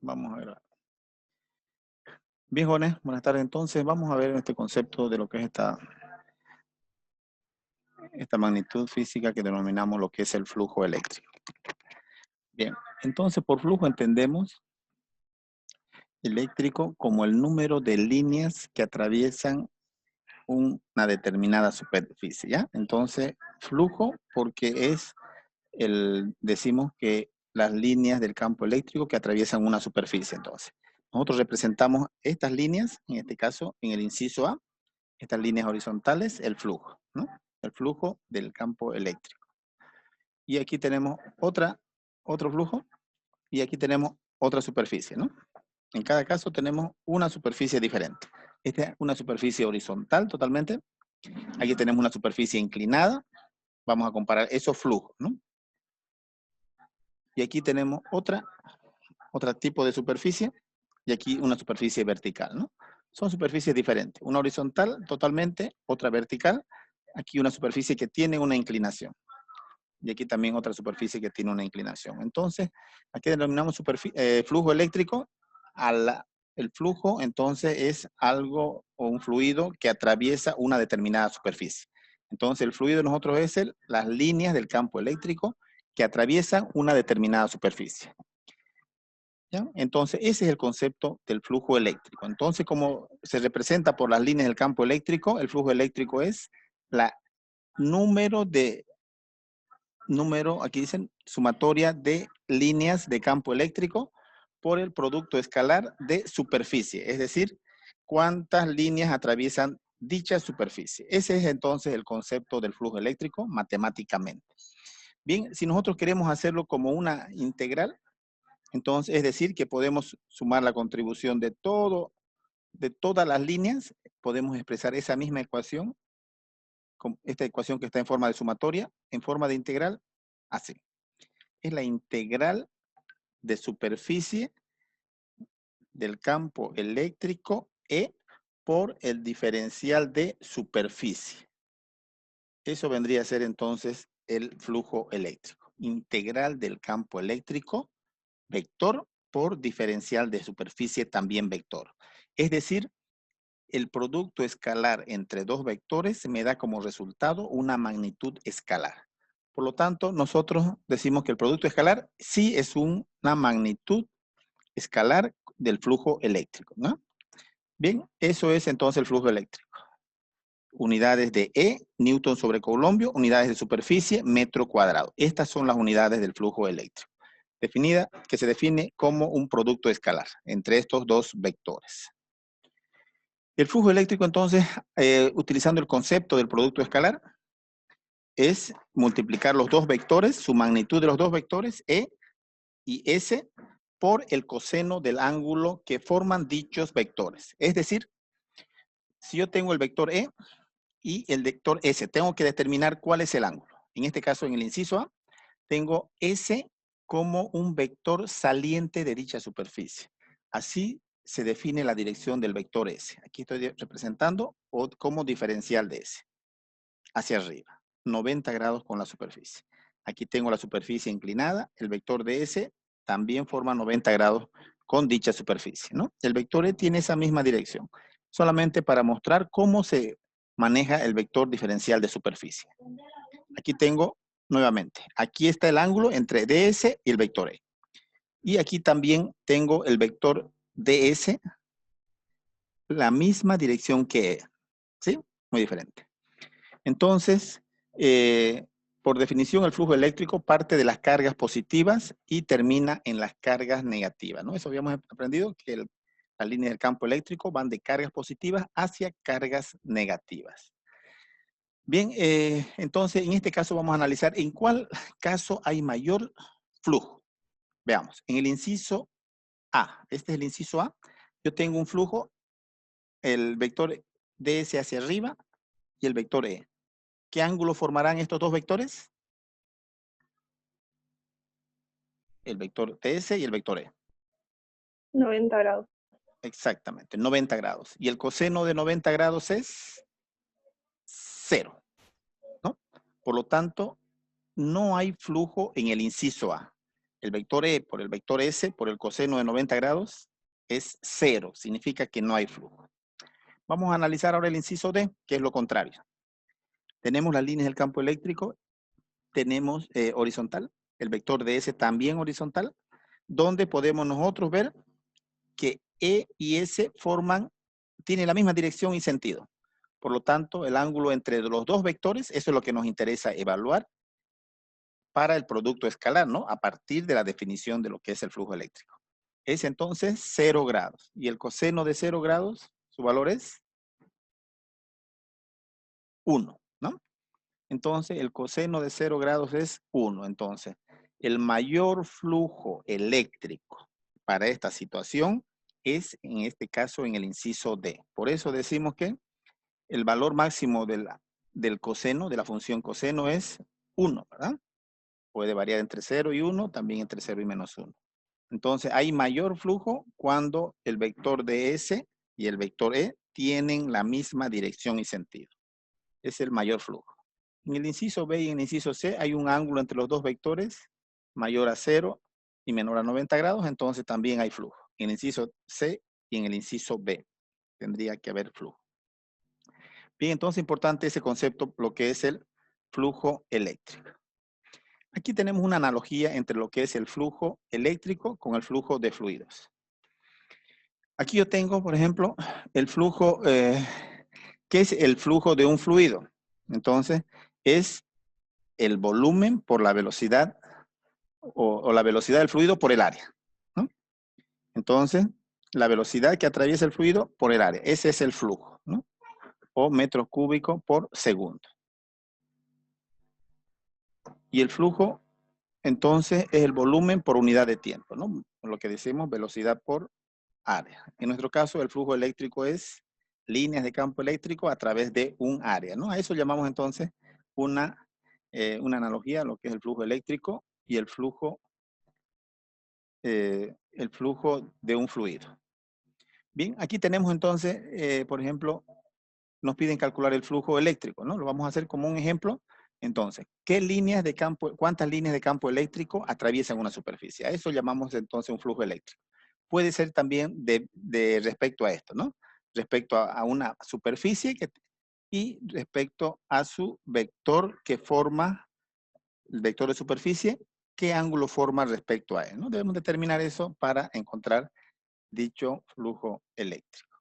Vamos a ver. Bien, jóvenes, buenas tardes. Entonces, vamos a ver este concepto de lo que es esta magnitud física que denominamos lo que es el flujo eléctrico. Bien, entonces por flujo entendemos eléctrico como el número de líneas que atraviesan una determinada superficie, ¿ya? Entonces, flujo porque es decimos que las líneas del campo eléctrico que atraviesan una superficie. Entonces, nosotros representamos estas líneas, en este caso, en el inciso A, estas líneas horizontales, el flujo, ¿no? El flujo del campo eléctrico. Y aquí tenemos otro flujo, y aquí tenemos otra superficie, ¿no? En cada caso tenemos una superficie diferente. Esta es una superficie horizontal totalmente. Aquí tenemos una superficie inclinada. Vamos a comparar esos flujos, ¿no? Y aquí tenemos otro tipo de superficie, y aquí una superficie vertical, ¿no? Son superficies diferentes. Una horizontal totalmente, otra vertical. Aquí una superficie que tiene una inclinación. Y aquí también otra superficie que tiene una inclinación. Entonces, aquí denominamos flujo eléctrico. El flujo, entonces, es algo o un fluido que atraviesa una determinada superficie. Entonces, el fluido de nosotros es las líneas del campo eléctrico que atraviesan una determinada superficie. ¿Ya? Entonces, ese es el concepto del flujo eléctrico. Entonces, como se representa por las líneas del campo eléctrico, el flujo eléctrico es la aquí dicen sumatoria de líneas de campo eléctrico por el producto escalar de superficie, es decir, cuántas líneas atraviesan dicha superficie. Ese es entonces el concepto del flujo eléctrico matemáticamente. Bien, si nosotros queremos hacerlo como una integral, entonces es decir que podemos sumar la contribución de todas las líneas, podemos expresar esa misma ecuación, esta ecuación que está en forma de sumatoria, en forma de integral, así. Es la integral de superficie del campo eléctrico E por el diferencial de superficie. Eso vendría a ser entonces el flujo eléctrico. Integral del campo eléctrico, vector por diferencial de superficie, también vector. Es decir, el producto escalar entre dos vectores me da como resultado una magnitud escalar. Por lo tanto, nosotros decimos que el producto escalar sí es una magnitud escalar del flujo eléctrico, ¿no? Bien, eso es entonces el flujo eléctrico. Unidades de E, Newton sobre Coulomb, unidades de superficie, metro cuadrado. Estas son las unidades del flujo eléctrico, que se define como un producto escalar entre estos dos vectores. El flujo eléctrico, entonces, utilizando el concepto del producto escalar, es multiplicar los dos vectores, su magnitud de los dos vectores, E y S, por el coseno del ángulo que forman dichos vectores. Es decir, si yo tengo el vector E y el vector S, tengo que determinar cuál es el ángulo. En este caso, en el inciso A, tengo S como un vector saliente de dicha superficie. Así se define la dirección del vector S. Aquí estoy representando como diferencial de S. Hacia arriba, 90 grados con la superficie. Aquí tengo la superficie inclinada, el vector de S también forma 90 grados con dicha superficie, ¿no? El vector E tiene esa misma dirección, solamente para mostrar cómo se maneja el vector diferencial de superficie. Aquí tengo, nuevamente, aquí está el ángulo entre DS y el vector E. Y aquí también tengo el vector DS, la misma dirección que E, ¿sí? Muy diferente. Entonces, por definición, el flujo eléctrico parte de las cargas positivas y termina en las cargas negativas, ¿no? Eso habíamos aprendido, que las líneas del campo eléctrico van de cargas positivas hacia cargas negativas. Bien, entonces, en este caso vamos a analizar en cuál caso hay mayor flujo. Veamos, en el inciso A, este es el inciso A, yo tengo un flujo, el vector DS hacia arriba y el vector E. ¿Qué ángulo formarán estos dos vectores? El vector DS y el vector E. 90 grados. Exactamente, 90 grados. Y el coseno de 90 grados es 0, ¿no? Por lo tanto, no hay flujo en el inciso A. el vector E por el vector S por el coseno de 90 grados es 0, significa que no hay flujo. Vamos a analizar ahora el inciso D, que es lo contrario. Tenemos las líneas del campo eléctrico, tenemos horizontal, el vector de S también horizontal, donde podemos nosotros ver que E y S tienen la misma dirección y sentido. Por lo tanto, el ángulo entre los dos vectores, eso es lo que nos interesa evaluar para el producto escalar, ¿no? A partir de la definición de lo que es el flujo eléctrico. Es entonces 0 grados. Y el coseno de 0 grados, su valor es 1, ¿no? Entonces, el coseno de 0 grados es 1. Entonces, el mayor flujo eléctrico para esta situación es, en este caso, en el inciso D. Por eso decimos que el valor máximo del coseno, de la función coseno, es 1, ¿verdad? Puede variar entre 0 y 1, también entre 0 y menos 1. Entonces, hay mayor flujo cuando el vector de S y el vector E tienen la misma dirección y sentido. Es el mayor flujo. En el inciso B y en el inciso C hay un ángulo entre los dos vectores mayor a 0 y menor a 90 grados, entonces también hay flujo. En el inciso C y en el inciso B tendría que haber flujo. Bien, entonces importante ese concepto, lo que es el flujo eléctrico. Aquí tenemos una analogía entre lo que es el flujo eléctrico con el flujo de fluidos. Aquí yo tengo, por ejemplo, el flujo, ¿qué es el flujo de un fluido? Entonces, es el volumen por la velocidad o la velocidad del fluido por el área, ¿no? Entonces, la velocidad que atraviesa el fluido por el área. Ese es el flujo, ¿no? O metros cúbicos por segundo. Y el flujo, entonces, es el volumen por unidad de tiempo, ¿no? Lo que decimos velocidad por área. En nuestro caso, el flujo eléctrico es líneas de campo eléctrico a través de un área, ¿no? A eso llamamos entonces una analogía a lo que es el flujo eléctrico y el flujo de un fluido. Bien, aquí tenemos entonces, por ejemplo, nos piden calcular el flujo eléctrico, ¿no? Lo vamos a hacer como un ejemplo. Entonces, ¿cuántas líneas de campo eléctrico atraviesan una superficie? A eso llamamos entonces un flujo eléctrico. Puede ser también de respecto a esto, ¿no? Respecto a una superficie y respecto a su vector que forma, el vector de superficie, qué ángulo forma respecto a él, ¿no? Debemos determinar eso para encontrar dicho flujo eléctrico.